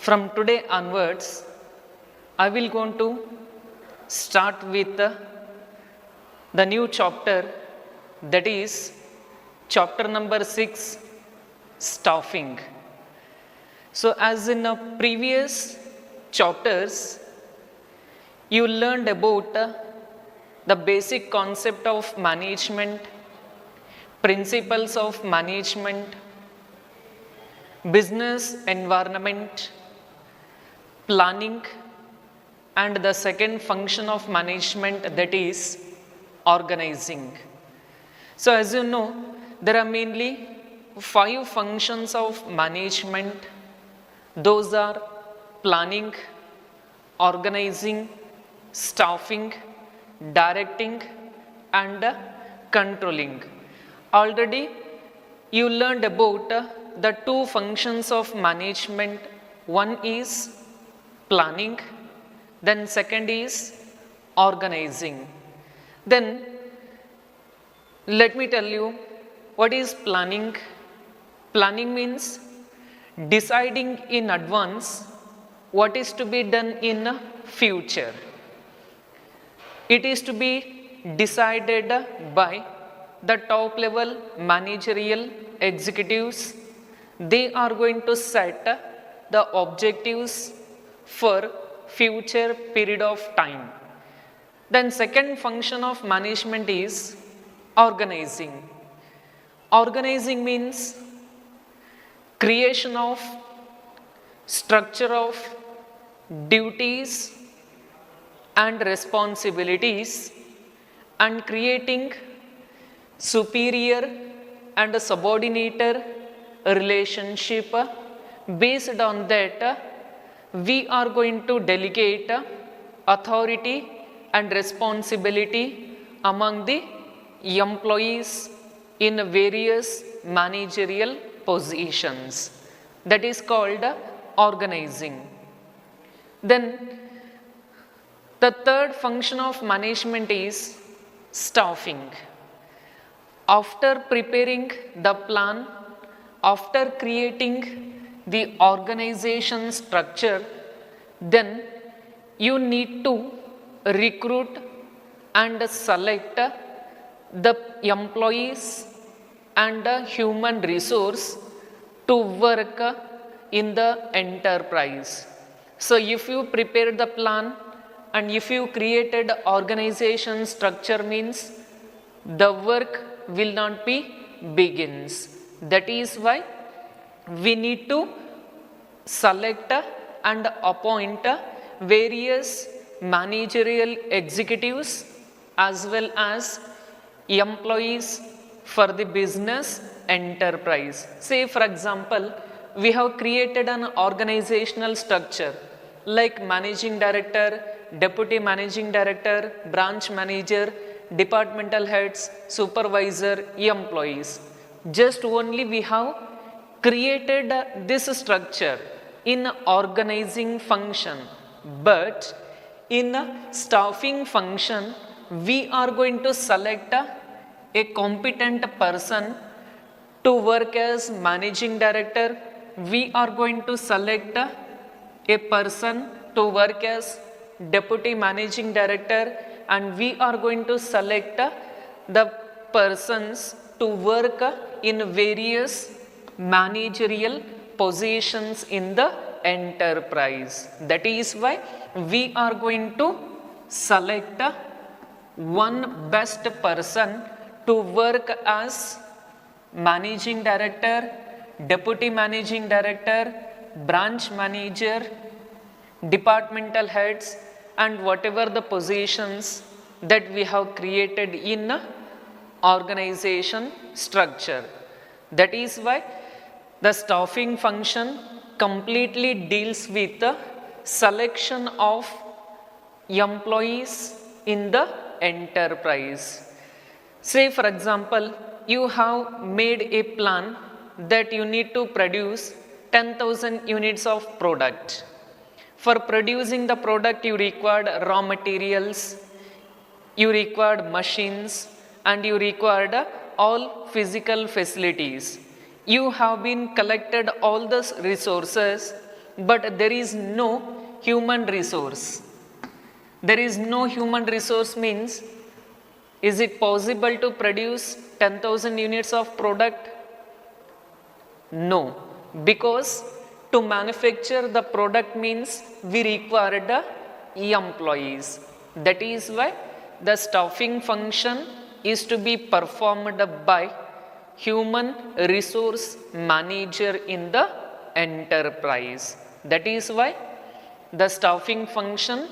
From today onwards, I will going to start with the new chapter, that is chapter number 6, staffing. So as in previous chapters, you learned about the basic concept of management, principles of management, business environment, planning, and the second function of management, that is organizing. So as you know, there are mainly 5 functions of management. Those are planning, organizing, staffing, directing, and controlling. Already you learned about the 2 functions of management. One is planning, then second is organizing. Then let me tell you what is planning. Planning means deciding in advance what is to be done in future. It is to be decided by the top level managerial executives. They are going to set the objectives for future period of time. Then second function of management is organizing. Organizing means creation of structure of duties and responsibilities, and creating superior and subordinator relationship. Based on that, we are going to delegate authority and responsibility among the employees in various managerial positions. That is called organizing. Then the third function of management is staffing. After preparing the plan, after creating the organization structure, then you need to recruit and select the employees and human resource to work in the enterprise. So if you prepared the plan and if you created organization structure, means the work will not be begins. That is why we need to select and appoint various managerial executives as well as employees for the business enterprise. Say for example, we have created an organizational structure like managing director, deputy managing director, branch manager, departmental heads, supervisor, employees. Just only we have created this structure in organizing function, but in staffing function we are going to select a competent person to work as managing director. We are going to select a person to work as deputy managing director, and we are going to select the persons to work in various managerial positions in the enterprise. That is why we are going to select one best person to work as managing director, deputy managing director, branch manager, departmental heads, and whatever the positions that we have created in organization structure. That is why the staffing function completely deals with the selection of employees in the enterprise. Say for example, you have made a plan that you need to produce 10,000 units of product. For producing the product, you required raw materials, you required machines, and you required all physical facilities. You have been collected all the resources but there is no human resource. There is no human resource means, is it possible to produce 10,000 units of product? No, because to manufacture the product means we require the employees. That is why the staffing function is to be performed by human resource manager in the enterprise. That is why the staffing function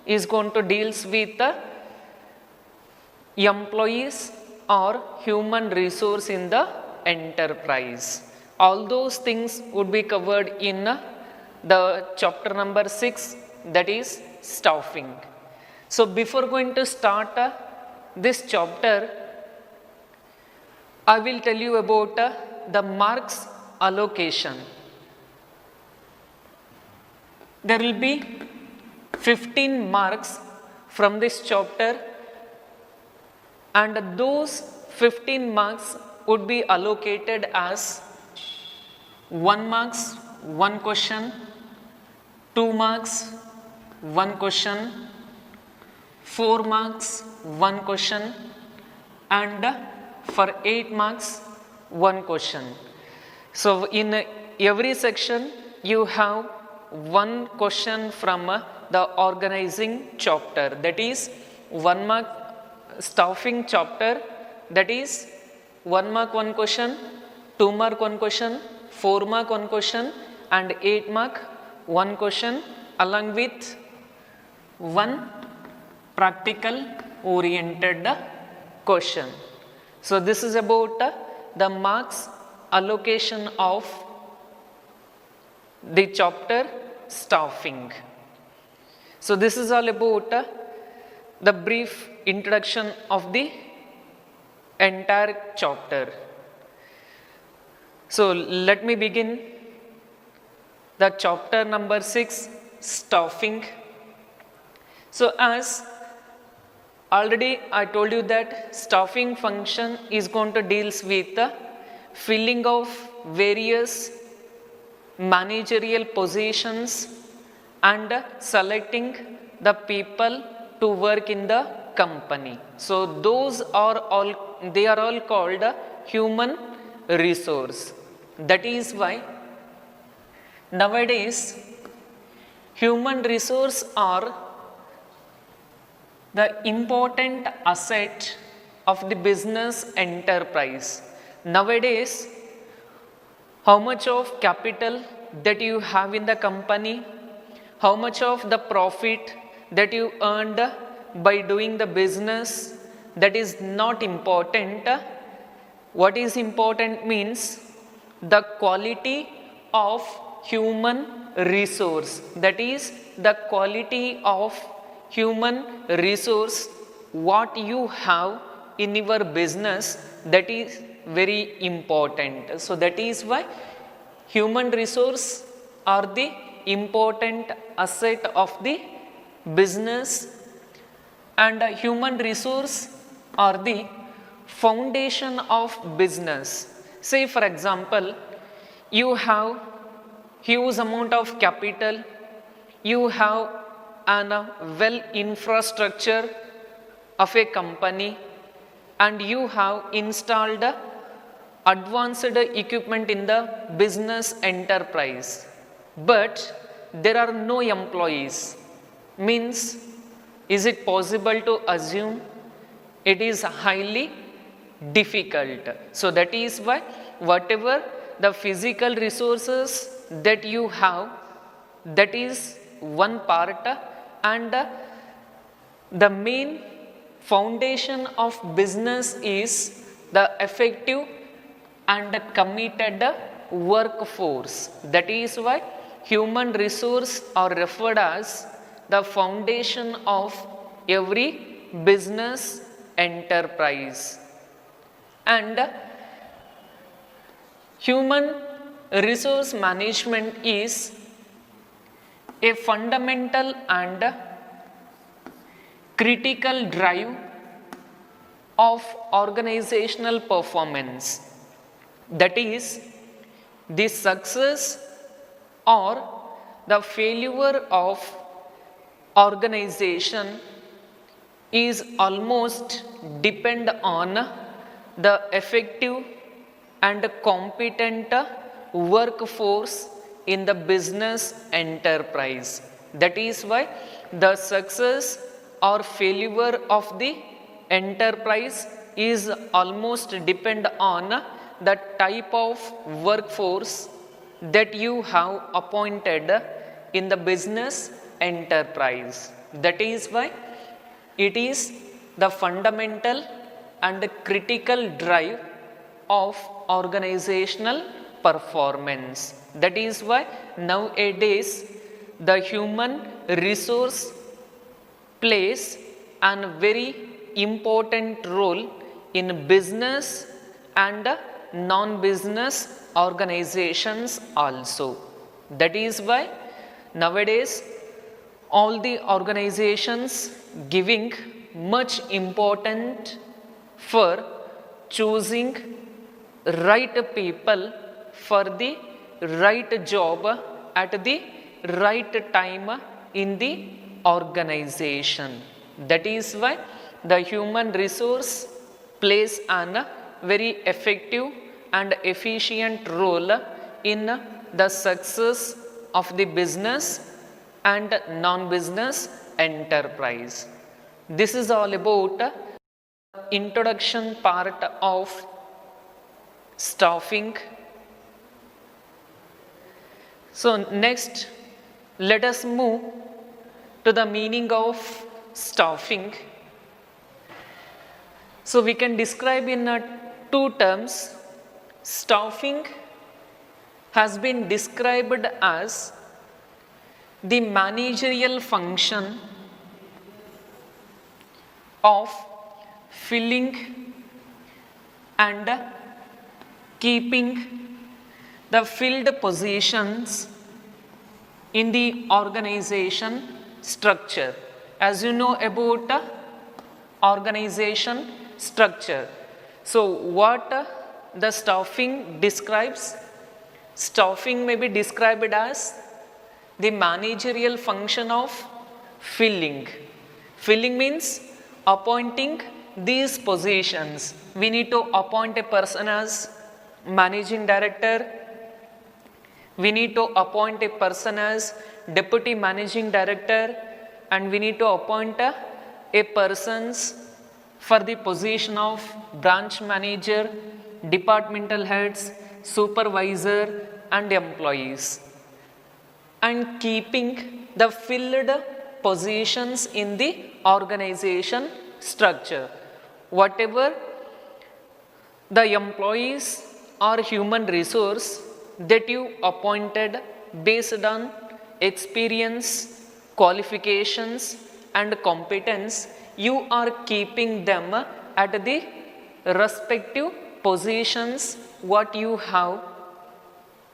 is going to deals with the employees or human resource in the enterprise. All those things would be covered in the chapter number 6, that is staffing. So before going to start this chapter, I will tell you about the marks allocation. There will be 15 marks from this chapter, and those 15 marks would be allocated as 1 marks, 1 question, 2 marks, 1 question, 4 marks, 1 question, and for 8 marks, 1 question. So in every section you have 1 question from the organizing chapter, that is 1 mark staffing chapter, that is 1 mark 1 question, 2 mark 1 question, 4 mark 1 question, and 8 mark 1 question, along with 1 practical oriented question. So this is about the marks allocation of the chapter staffing. So this is all about the brief introduction of the entire chapter. So let me begin the chapter number 6, staffing. So as already I told you that staffing function is going to deals with the filling of various managerial positions and selecting the people to work in the company. So those are all, they are all called human resource. That is why nowadays human resource are the important asset of the business enterprise. Nowadays, how much of capital that you have in the company, how much of the profit that you earned by doing the business, that is not important. What is important means the quality of human resource, that is the quality of human resource what you have in your business, that is very important. So that is why human resource are the important asset of the business, and human resource are the foundation of business. Say for example, you have huge amount of capital, you have an well infrastructure of a company, and you have installed advanced equipment in the business enterprise, but there are no employees. Means, is it possible to assume? It is highly difficult. So that is why whatever the physical resources that you have, that is one part, and the main foundation of business is the effective and committed workforce. That is why human resource are referred as the foundation of every business enterprise. And human resource management is a fundamental and critical drive of organizational performance. That is, the success or the failure of organization is almost depend on the effective and competent workforce in the business enterprise. That is why the success or failure of the enterprise is almost depend on the type of workforce that you have appointed in the business enterprise. That is why it is the fundamental and critical drive of organizational performance. That is why nowadays the human resource plays a very important role in business and non-business organizations also. That is why nowadays all the organizations giving much important for choosing right people for the right job at the right time in the organization. That is why the human resource plays a very effective and efficient role in the success of the business and non-business enterprise. This is all about introduction part of staffing. So next, let us move to the meaning of staffing. So we can describe in two terms. Staffing has been described as the managerial function of filling and keeping the filled positions in the organization structure. As you know about organization structure. So what the staffing describes? Staffing may be described as the managerial function of filling. Filling means appointing these positions. We need to appoint a person as managing director. We need to appoint a person as deputy managing director, and we need to appoint a persons for the position of branch manager, departmental heads, supervisor and employees, and keeping the filled positions in the organization structure. Whatever the employees or human resource that you appointed based on experience, qualifications and competence, you are keeping them at the respective positions what you have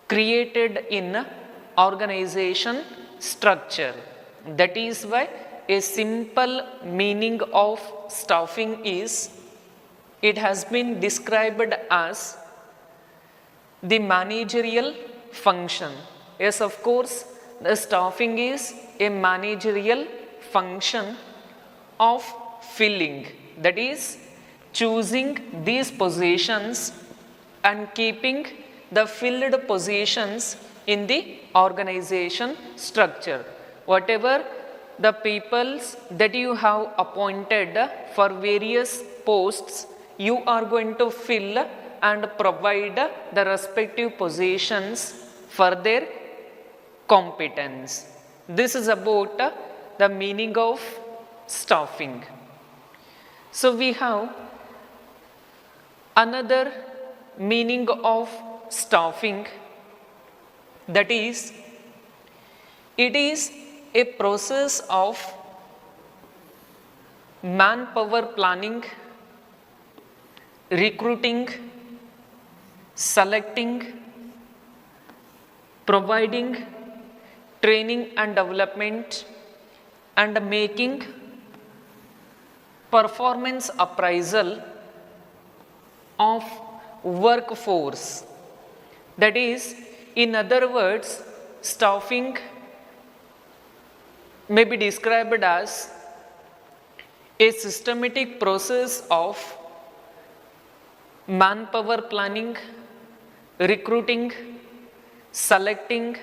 created in organization structure. That is why a simple meaning of staffing is, it has been described as the managerial function. Yes, of course, the staffing is a managerial function of filling, that is choosing these positions and keeping the filled positions in the organization structure. Whatever the peoples that you have appointed for various posts, you are going to fill and provide the respective positions for their competence. This is about the meaning of staffing. So we have another meaning of staffing, that is, it is a process of manpower planning, recruiting, selecting, providing training and development, and making performance appraisal of workforce. That is, in other words, staffing may be described as a systematic process of manpower planning, recruiting, selecting,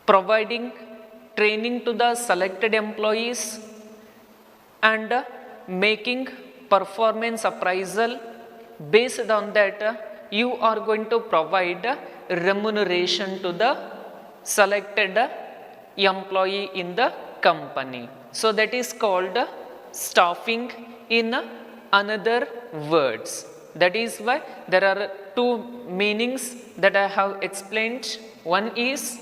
providing training to the selected employees, and making performance appraisal. Based on that, you are going to provide remuneration to the selected employee in the company. So that is called staffing in another words. That is why there are two meanings that I have explained. One is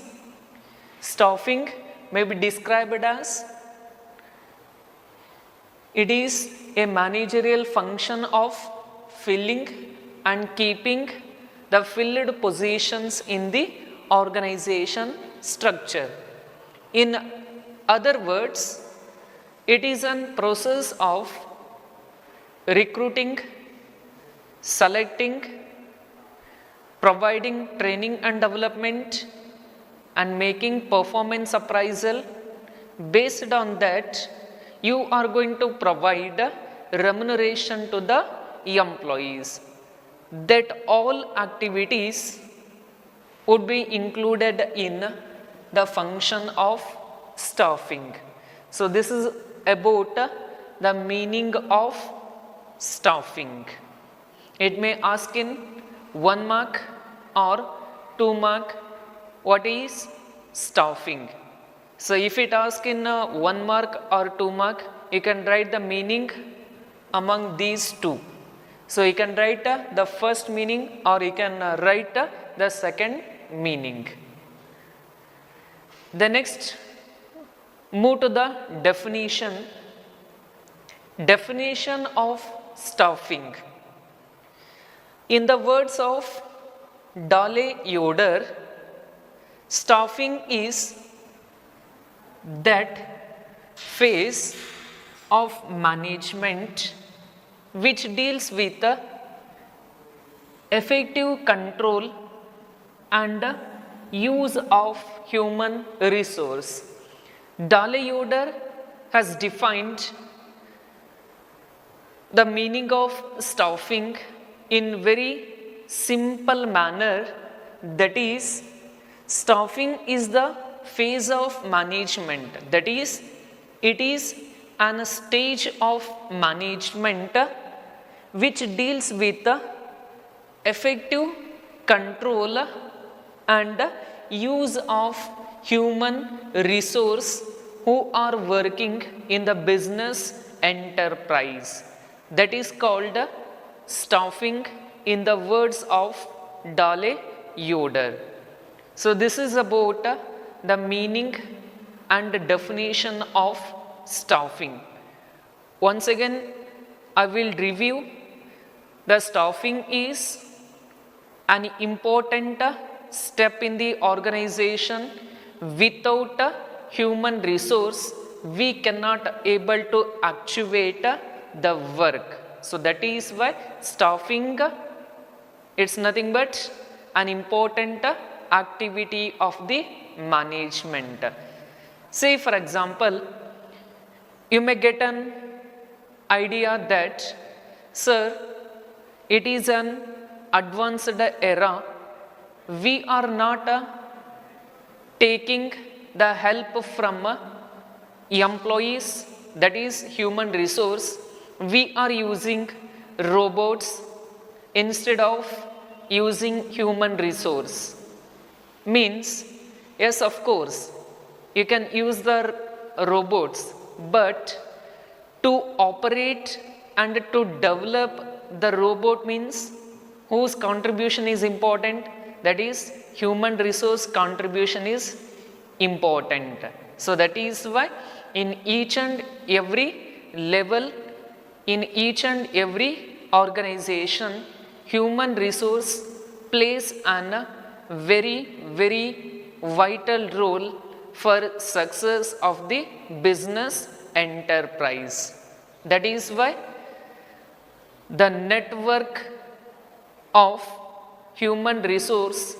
staffing may be described as it is a managerial function of filling and keeping the filled positions in the organization structure. In other words, it is a process of recruiting, selecting, providing training and development, and making performance appraisal. Based on that, you are going to provide remuneration to the employees. That all activities would be included in the function of staffing. So this is about the meaning of staffing. It may ask in 1 mark or 2 mark, what is staffing? So if it asks in 1 mark or 2 mark, you can write the meaning among these two. So you can write the first meaning, or you can write the second meaning. The next, move to the definition. Definition of staffing. In the words of Dale Yoder, staffing is that phase of management which deals with effective control and use of human resource. Dale Yoder has defined the meaning of staffing in very simple manner, that is, staffing is the phase of management, that is, it is an stage of management which deals with effective control and use of human resource who are working in the business enterprise. That is called staffing in the words of Dale Yoder. So this is about the meaning and definition of staffing. Once again, I will review. The staffing is an important step in the organization. Without human resource, we cannot able to actuate the work. So that is why staffing, it's nothing but an important activity of the management. Say for example, you may get an idea that, sir, it is an advanced era, we are not taking the help from employees, that is human resource, we are using robots instead of using human resource. Means, yes, of course, you can use the robots, but to operate and to develop the robot means whose contribution is important, that is human resource contribution is important. So that is why in each and every level, in each and every organization, human resource plays an very vital role for success of the business enterprise. That is why the network of human resource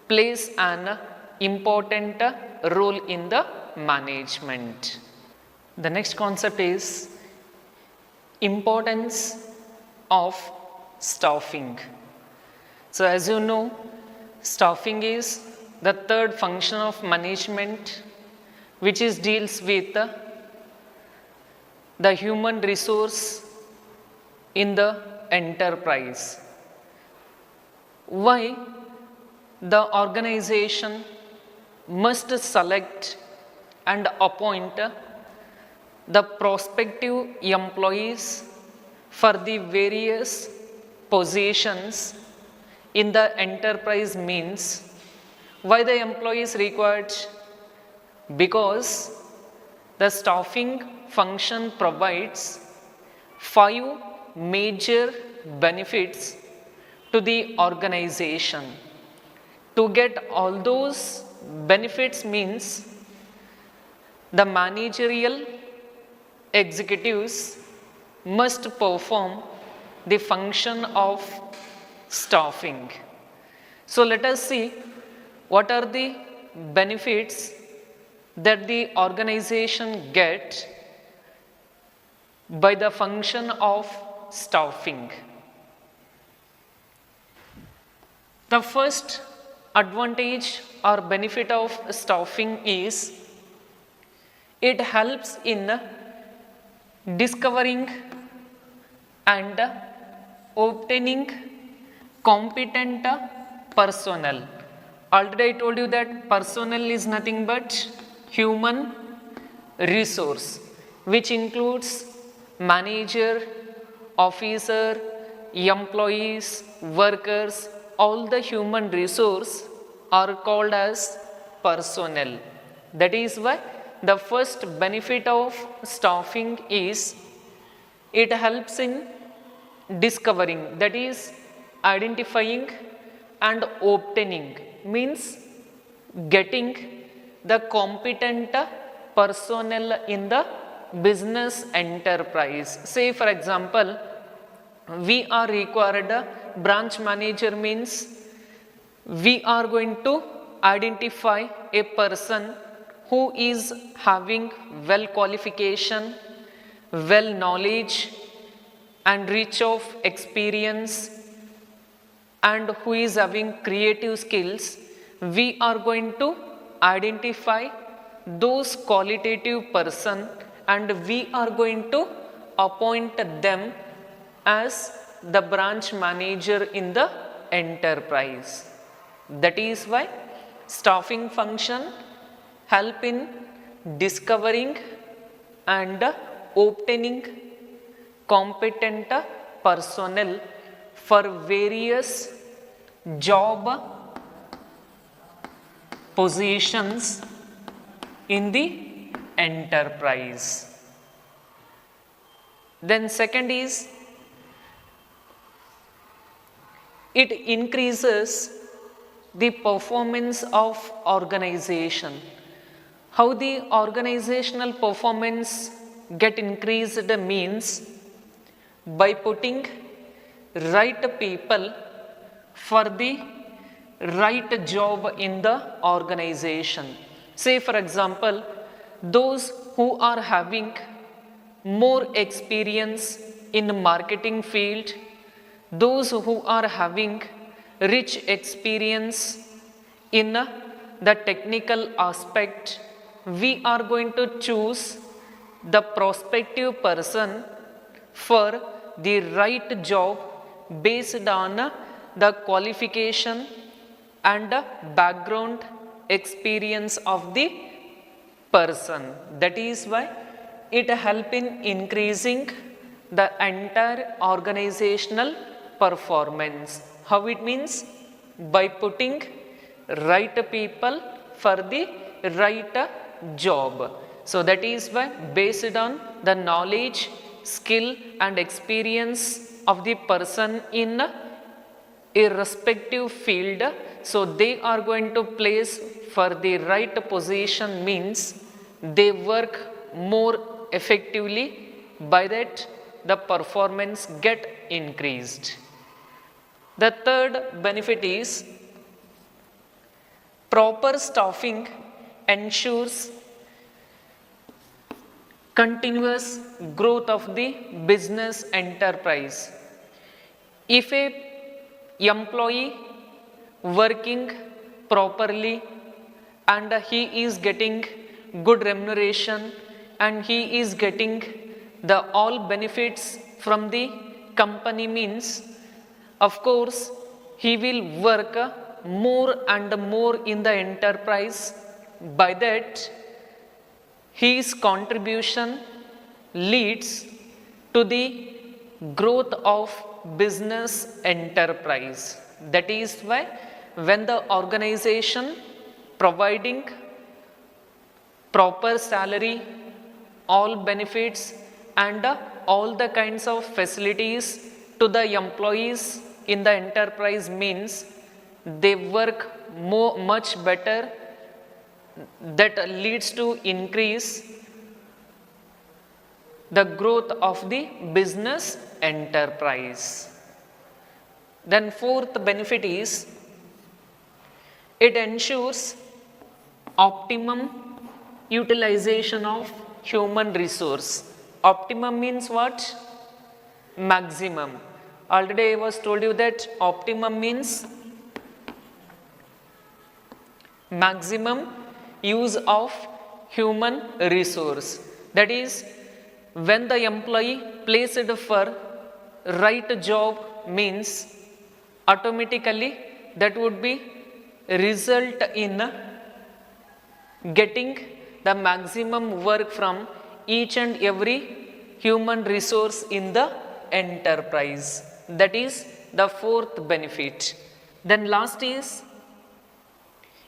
plays an important role in the management. The next concept is importance of staffing. So as you know, staffing is the third function of management which is deals with the human resource in the enterprise. Why the organization must select and appoint the prospective employees for the various positions in the enterprise means why the employee is required? Because the staffing function provides 5 major benefits to the organization. To get all those benefits means the managerial executives must perform the function of staffing. So let us see what are the benefits that the organization get by the function of staffing. The first advantage or benefit of staffing is it helps in discovering and obtaining competent personnel. Already I told you that personnel is nothing but human resource, which includes manager, officer, employees, workers. All the human resource are called as personnel. That is why the first benefit of staffing is it helps in discovering, that is identifying and obtaining, means getting the competent personnel in the business enterprise. Say for example, we are required a branch manager, means we are going to identify a person who is having well qualification, well knowledge and rich of experience and who is having creative skills. We are going to identify those qualitative person and we are going to appoint them as the branch manager in the enterprise. That is why staffing function help in discovering and obtaining competent personnel for various job positions in the enterprise. Then second is it increases the performance of organization. How the organizational performance get increased means by putting right people for the right job in the organization. Say for example, those who are having more experience in marketing field, those who are having rich experience in the technical aspect, we are going to choose the prospective person for the right job based on the qualification and background experience of the person. That is why it helps in increasing the entire organizational performance. How it means? By putting right people for the right job. So that is why based on the knowledge, skill and experience of the person in a respective field, so they are going to place for the right position, means they work more effectively, by that the performance get increased. The third benefit is proper staffing ensures continuous growth of the business enterprise. If a employee working properly and he is getting good remuneration and he is getting the all benefits from the company means, of course he will work more and more in the enterprise. By that his contribution leads to the growth of business enterprise. That is why when the organization providing proper salary, all benefits and all the kinds of facilities to the employees in the enterprise means they work much better. That leads to increase the growth of the business enterprise. Then fourth benefit is it ensures optimum utilization of human resource. Optimum means what? Maximum. Already I was told you that optimum means maximum use of human resource. That is, when the employee placed for right job means automatically that would be result in getting the maximum work from each and every human resource in the enterprise. That is the fourth benefit. Then last is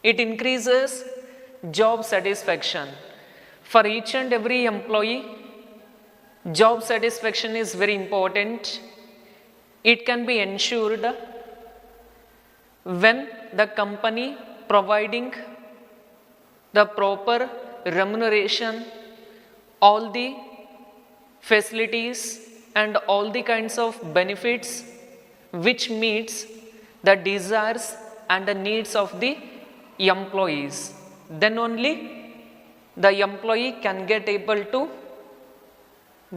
it increases job satisfaction. For each and every employee, job satisfaction is very important. It can be ensured when the company providing the proper remuneration, all the facilities and all the kinds of benefits which meets the desires and the needs of the employees. Then only the employee can get able to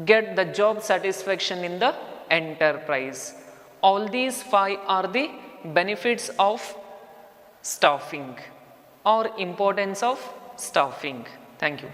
get the job satisfaction in the enterprise. All these five are the benefits of staffing or importance of staffing. Thank you.